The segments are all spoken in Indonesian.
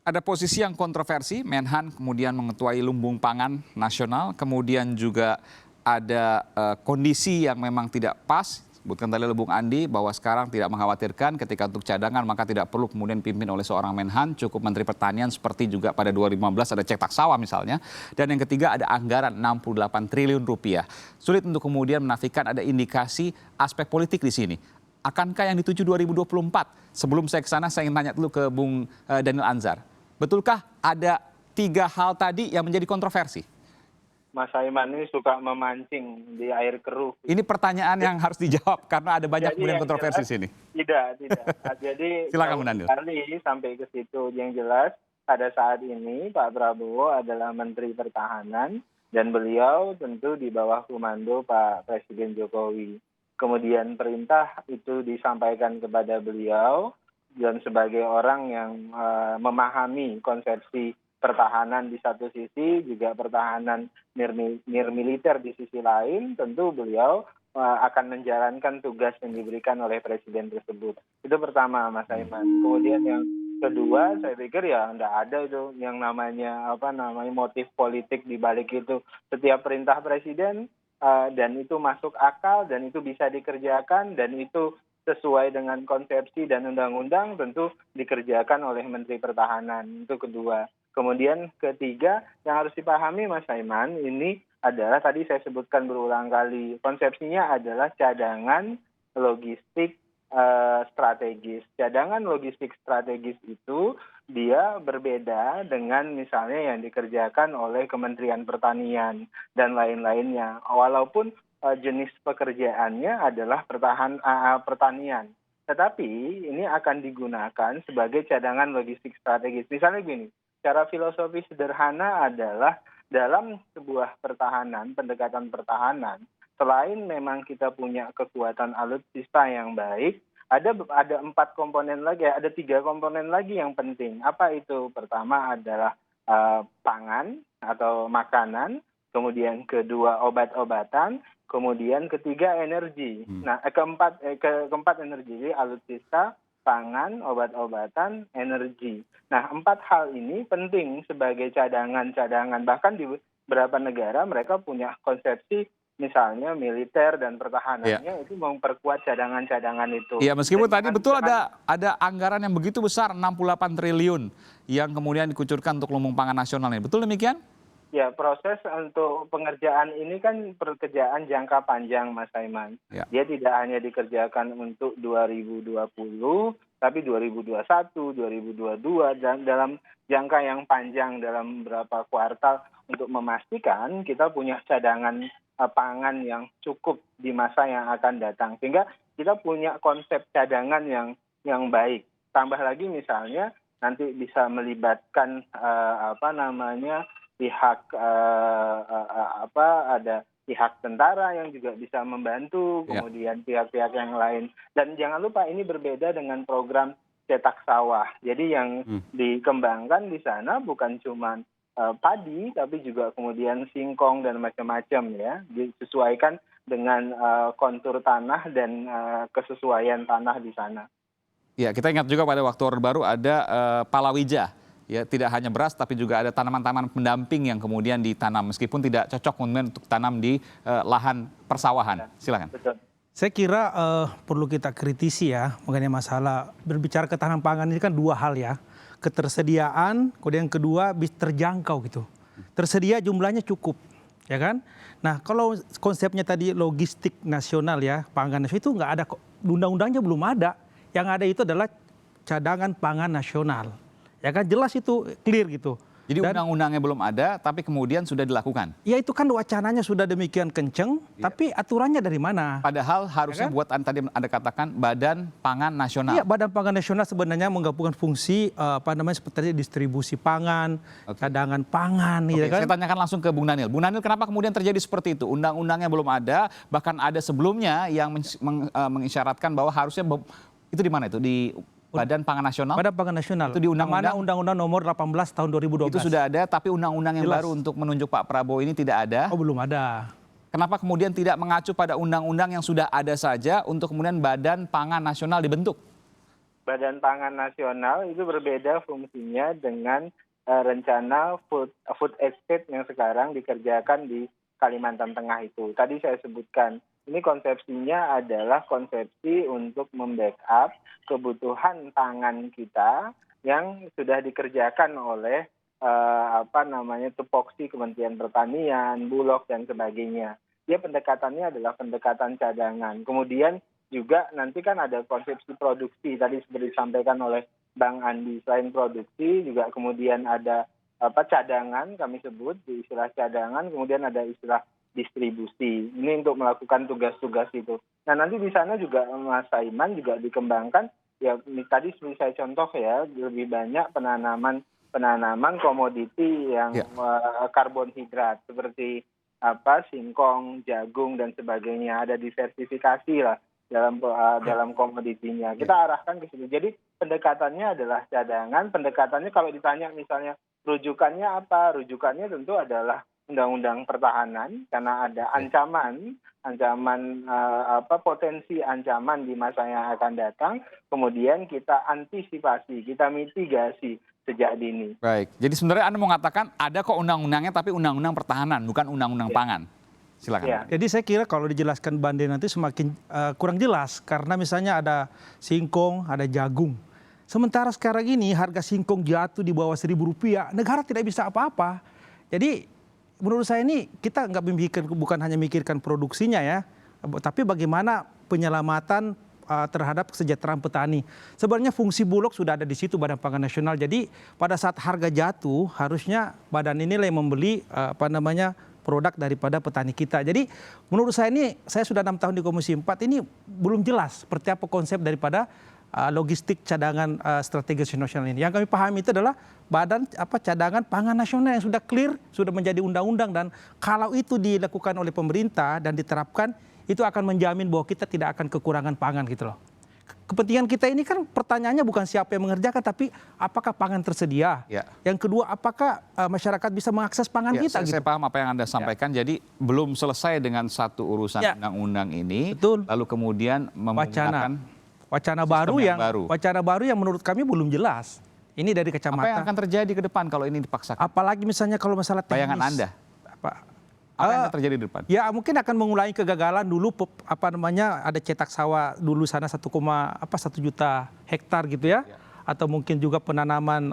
Ada posisi yang kontroversi, Menhan kemudian mengetuai lumbung pangan nasional, kemudian juga ada kondisi yang memang tidak pas, sebutkan tadi oleh Bung Andi, bahwa sekarang tidak mengkhawatirkan ketika untuk cadangan maka tidak perlu kemudian dipimpin oleh seorang Menhan, cukup Menteri Pertanian seperti juga pada 2015 ada cetak sawah misalnya. Dan yang ketiga ada anggaran 68 triliun rupiah. Sulit untuk kemudian menafikan ada indikasi aspek politik di sini. Akankah yang dituju 2024? Sebelum saya ke sana, saya ingin tanya dulu ke Bung Daniel Anzar. Betulkah ada 3 hal tadi yang menjadi kontroversi? Mas Aiman ini suka memancing di air keruh. Ini pertanyaan yang harus dijawab karena ada banyak kemudian kontroversi jelas, sini. Tidak. Jadi silakan Bung Daniel. Sampai ke situ yang jelas pada saat ini Pak Prabowo adalah Menteri Pertahanan dan beliau tentu di bawah komando Pak Presiden Jokowi. Kemudian perintah itu disampaikan kepada beliau dan sebagai orang yang memahami konsepsi pertahanan di satu sisi, juga pertahanan militer di sisi lain, tentu beliau akan menjalankan tugas yang diberikan oleh Presiden tersebut. Itu pertama, Mas Aiman. Kemudian yang kedua, saya pikir ya enggak ada itu yang namanya motif politik di balik itu. Setiap perintah Presiden dan itu masuk akal dan itu bisa dikerjakan dan itu sesuai dengan konsepsi dan undang-undang tentu dikerjakan oleh Menteri Pertahanan. Itu kedua. Kemudian ketiga yang harus dipahami Mas Aiman ini adalah tadi saya sebutkan berulang kali. Konsepsinya adalah cadangan logistik strategis. Cadangan logistik strategis itu dia berbeda dengan misalnya yang dikerjakan oleh Kementerian Pertanian dan lain-lainnya. Walaupun jenis pekerjaannya adalah pertanian. Tetapi ini akan digunakan sebagai cadangan logistik strategis. Misalnya gini, cara filosofi sederhana adalah dalam sebuah pertahanan, pendekatan pertahanan, selain memang kita punya kekuatan alutsista yang baik, ada 4 komponen lagi, ada 3 komponen lagi yang penting. Apa itu? Pertama adalah pangan atau makanan, kemudian kedua obat-obatan, kemudian ketiga energi. Nah, keempat energi, jadi alutsista, pangan, obat-obatan, energi. Nah, 4 hal ini penting sebagai cadangan-cadangan. Bahkan di beberapa negara mereka punya konsepsi misalnya militer dan pertahanannya itu memperkuat cadangan-cadangan itu. Iya, meskipun tadi betul ada anggaran yang begitu besar 68 triliun yang kemudian dikucurkan untuk lumbung pangan nasional ini. Betul demikian? Ya, proses untuk pengerjaan ini kan pekerjaan jangka panjang, Mas Aiman. Ya. Dia tidak hanya dikerjakan untuk 2020, tapi 2021, 2022, dan dalam jangka yang panjang dalam beberapa kuartal untuk memastikan kita punya cadangan pangan yang cukup di masa yang akan datang. Sehingga kita punya konsep cadangan yang baik. Tambah lagi misalnya nanti bisa melibatkan pihak ada pihak tentara yang juga bisa membantu, kemudian pihak-pihak yang lain. Dan jangan lupa ini berbeda dengan program cetak sawah. Jadi yang dikembangkan di sana bukan cuma padi, tapi juga kemudian singkong dan macam-macam ya. Disesuaikan dengan kontur tanah dan kesesuaian tanah di sana. Ya, kita ingat juga pada waktu Orde Baru ada palawija. Ya, tidak hanya beras tapi juga ada tanaman-tanaman pendamping yang kemudian ditanam meskipun tidak cocok kemudian untuk tanam di lahan persawahan. Silakan. Betul. Saya kira perlu kita kritisi ya mengenai masalah berbicara ketahanan pangan ini kan 2 hal ya. Ketersediaan, kemudian yang kedua terjangkau gitu. Tersedia jumlahnya cukup, ya kan? Nah, kalau konsepnya tadi logistik nasional ya, pangan nasional itu nggak ada, undang-undangnya belum ada. Yang ada itu adalah cadangan pangan nasional. Ya kan jelas itu clear gitu. Jadi undang-undangnya belum ada, tapi kemudian sudah dilakukan. Ya itu kan wacananya sudah demikian kenceng, tapi aturannya dari mana? Padahal harusnya ya kan? Buat tadi Anda katakan Badan Pangan Nasional. Iya, Badan Pangan Nasional sebenarnya menggabungkan fungsi seperti distribusi pangan, cadangan pangan. Ya kan? Saya tanyakan langsung ke Bung Daniel. Bung Daniel, kenapa kemudian terjadi seperti itu? Undang-undangnya belum ada, bahkan ada sebelumnya yang mengisyaratkan bahwa harusnya itu di mana itu? Di Badan Pangan Nasional? Badan Pangan Nasional. Itu di undang-undang? Undang-undang nomor 18 tahun 2012. Itu sudah ada, tapi undang-undang yang baru untuk menunjuk Pak Prabowo ini tidak ada. Oh, belum ada. Kenapa kemudian tidak mengacu pada undang-undang yang sudah ada saja untuk kemudian Badan Pangan Nasional dibentuk? Badan Pangan Nasional itu berbeda fungsinya dengan rencana food estate yang sekarang dikerjakan di Kalimantan Tengah itu. Tadi saya sebutkan, ini konsepsinya adalah konsepsi untuk membackup kebutuhan pangan kita yang sudah dikerjakan oleh tupoksi Kementerian Pertanian, Bulog dan sebagainya. Dia pendekatannya adalah pendekatan cadangan. Kemudian juga nanti kan ada konsepsi produksi tadi seperti disampaikan oleh Bang Andi. Selain produksi juga kemudian ada cadangan, kami sebut di istilah cadangan, kemudian ada istilah distribusi. Ini untuk melakukan tugas-tugas itu. Nah nanti di sana juga Mas Saiman juga dikembangkan ya tadi seperti saya contoh ya, lebih banyak penanaman komoditi yang karbohidrat seperti singkong, jagung dan sebagainya. Ada diversifikasi lah dalam komoditinya. Kita arahkan ke situ. Jadi pendekatannya adalah cadangan. Pendekatannya kalau ditanya misalnya rujukannya apa? Rujukannya tentu adalah Undang-Undang Pertahanan karena ada potensi ancaman di masa yang akan datang. Kemudian kita antisipasi, kita mitigasi sejak dini. Baik, jadi sebenarnya Anda mau mengatakan ada kok undang-undangnya tapi undang-undang pertahanan, bukan undang-undang pangan. Silakan. Ya. Jadi saya kira kalau dijelaskan Bande nanti semakin kurang jelas karena misalnya ada singkong, ada jagung. Sementara sekarang ini harga singkong jatuh di bawah Rp1.000, negara tidak bisa apa-apa. Jadi menurut saya ini kita nggak bukan hanya memikirkan produksinya ya, tapi bagaimana penyelamatan terhadap kesejahteraan petani. Sebenarnya fungsi Bulog sudah ada di situ Badan Pangan Nasional. Jadi pada saat harga jatuh harusnya badan inilah yang membeli produk daripada petani kita. Jadi menurut saya ini, saya sudah 6 tahun di Komisi 4 ini belum jelas seperti apa konsep daripada logistik cadangan strategis nasional ini. Yang kami pahami itu adalah badan cadangan pangan nasional yang sudah clear, sudah menjadi undang-undang dan kalau itu dilakukan oleh pemerintah dan diterapkan itu akan menjamin bahwa kita tidak akan kekurangan pangan gitu loh. Kepentingan kita ini kan pertanyaannya bukan siapa yang mengerjakan tapi apakah pangan tersedia. Ya. Yang kedua apakah masyarakat bisa mengakses pangan kita. Saya paham apa yang Anda sampaikan. Jadi belum selesai dengan satu urusan undang-undang ini. Betul. Lalu kemudian menggunakan wacana baru yang menurut kami belum jelas. Ini dari kacamata. Apa yang akan terjadi ke depan kalau ini dipaksakan? Apalagi misalnya kalau masalah teknis. Bayangan Anda. Apa yang akan terjadi di depan? Ya mungkin akan mengulangi kegagalan dulu ada cetak sawah dulu sana 1 juta hektar gitu ya. Atau mungkin juga penanaman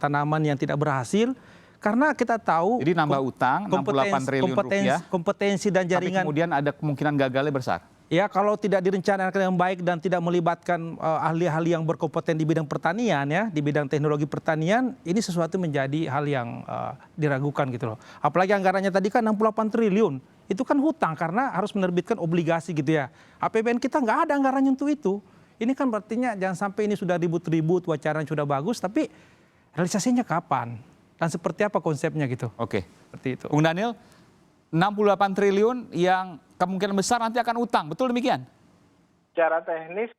tanaman yang tidak berhasil karena kita tahu jadi nambah utang 68 triliun rupiah. Kompetensi dan jaringan. Tapi kemudian ada kemungkinan gagalnya besar. Ya kalau tidak direncanakan dengan baik dan tidak melibatkan ahli-ahli yang berkompeten di bidang pertanian ya, di bidang teknologi pertanian, ini sesuatu menjadi hal yang diragukan gitu loh. Apalagi anggarannya tadi kan 68 triliun, itu kan hutang karena harus menerbitkan obligasi gitu ya. APBN kita nggak ada anggarannya untuk itu. Ini kan artinya jangan sampai ini sudah ribut-ribut, wacaranya sudah bagus, tapi realisasinya kapan? Dan seperti apa konsepnya gitu. Oke. Seperti itu. Bung Daniel, 68 triliun yang kemungkinan besar nanti akan utang, betul demikian? Secara teknis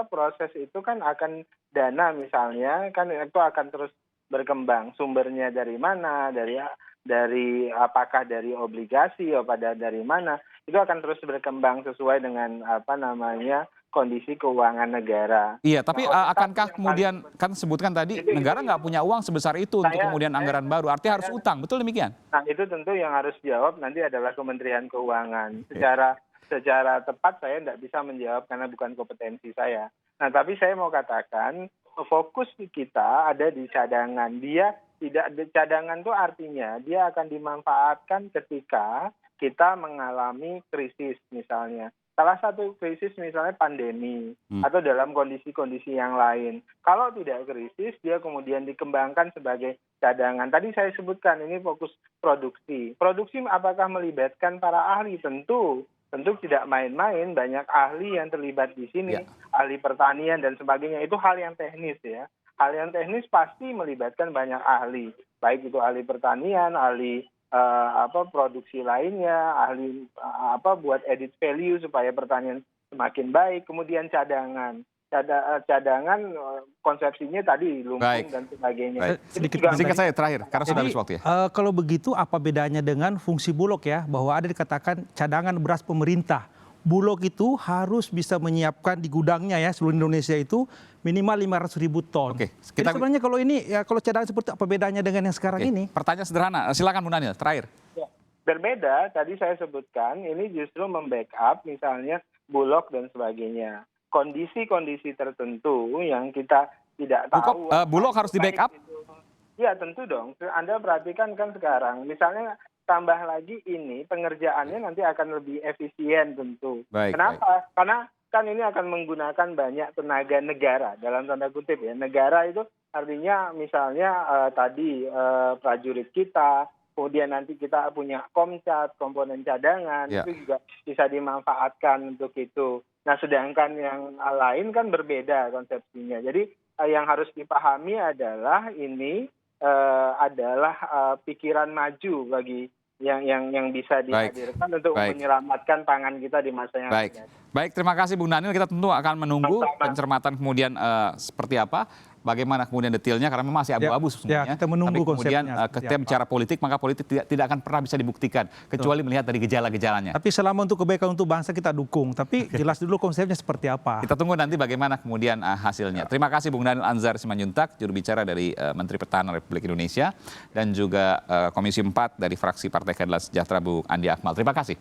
proses itu kan akan dana misalnya kan itu akan terus berkembang. Sumbernya dari mana, dari apakah dari obligasi atau dari mana, itu akan terus berkembang sesuai dengan kondisi keuangan negara. Iya, tapi akankah kemudian, kan sebutkan tadi, negara nggak punya uang sebesar itu untuk kemudian anggaran baru, artinya harus utang, betul demikian? Nah itu tentu yang harus jawab nanti adalah Kementerian Keuangan. Secara tepat saya tidak bisa menjawab karena bukan kompetensi saya. Nah tapi saya mau katakan, fokus kita ada di cadangan. Cadangan itu artinya dia akan dimanfaatkan ketika kita mengalami krisis misalnya. Salah satu krisis misalnya pandemi atau dalam kondisi-kondisi yang lain. Kalau tidak krisis, dia kemudian dikembangkan sebagai cadangan. Tadi saya sebutkan ini fokus produksi. Produksi apakah melibatkan para ahli? Tentu tidak main-main. Banyak ahli yang terlibat di sini, ahli pertanian dan sebagainya. Itu hal yang teknis ya. Hal yang teknis pasti melibatkan banyak ahli. Baik itu ahli pertanian, ahli produksi lainnya, ahli buat edit value supaya pertanian semakin baik, kemudian cadangan konsepsinya tadi lumbung dan sebagainya. Singkat saya terakhir karena sudah habis waktu ya. Kalau begitu apa bedanya dengan fungsi Bulog ya, bahwa ada dikatakan cadangan beras pemerintah. Bulog itu harus bisa menyiapkan di gudangnya ya seluruh Indonesia itu minimal 500.000 ton. Oke, Jadi sebenarnya kalau ini ya kalau cadangan seperti apa bedanya dengan yang sekarang Oke, ini? pertanyaan sederhana, silakan Bung Daniel, terakhir. Ya, berbeda, tadi saya sebutkan, ini justru membackup misalnya Bulog dan sebagainya. Kondisi-kondisi tertentu yang kita tidak tahu. Bulog harus di backup? Ya tentu dong, Anda perhatikan kan sekarang, misalnya tambah lagi ini pengerjaannya nanti akan lebih efisien tentu. Baik, Kenapa? Karena kan ini akan menggunakan banyak tenaga negara, dalam tanda kutip ya. Negara itu artinya misalnya tadi prajurit kita, kemudian nanti kita punya komcat, komponen cadangan, itu juga bisa dimanfaatkan untuk itu. Nah sedangkan yang lain kan berbeda konsepsinya. Jadi yang harus dipahami adalah ini adalah pikiran maju bagi yang bisa dihadirkan untuk menyelamatkan pangan kita di masa yang akan datang. Baik, terima kasih Bung Daniel. Kita tentu akan menunggu pencermatan kemudian seperti apa, bagaimana kemudian detailnya karena memang masih abu-abu sesungguhnya. Ya, kita menunggu tapi kemudian konsepnya ketika bicara politik, maka politik tidak akan pernah bisa dibuktikan kecuali melihat dari gejala-gejalanya. Tapi selama untuk kebaikan untuk bangsa kita dukung. Tapi jelas dulu konsepnya seperti apa. Kita tunggu nanti bagaimana kemudian hasilnya. Terima kasih Bung Daniel Anzar Simanjuntak, juru bicara dari Menteri Pertahanan Republik Indonesia, dan juga Komisi 4 dari fraksi Partai Keadilan Sejahtera Bung Andi Akmal. Terima kasih.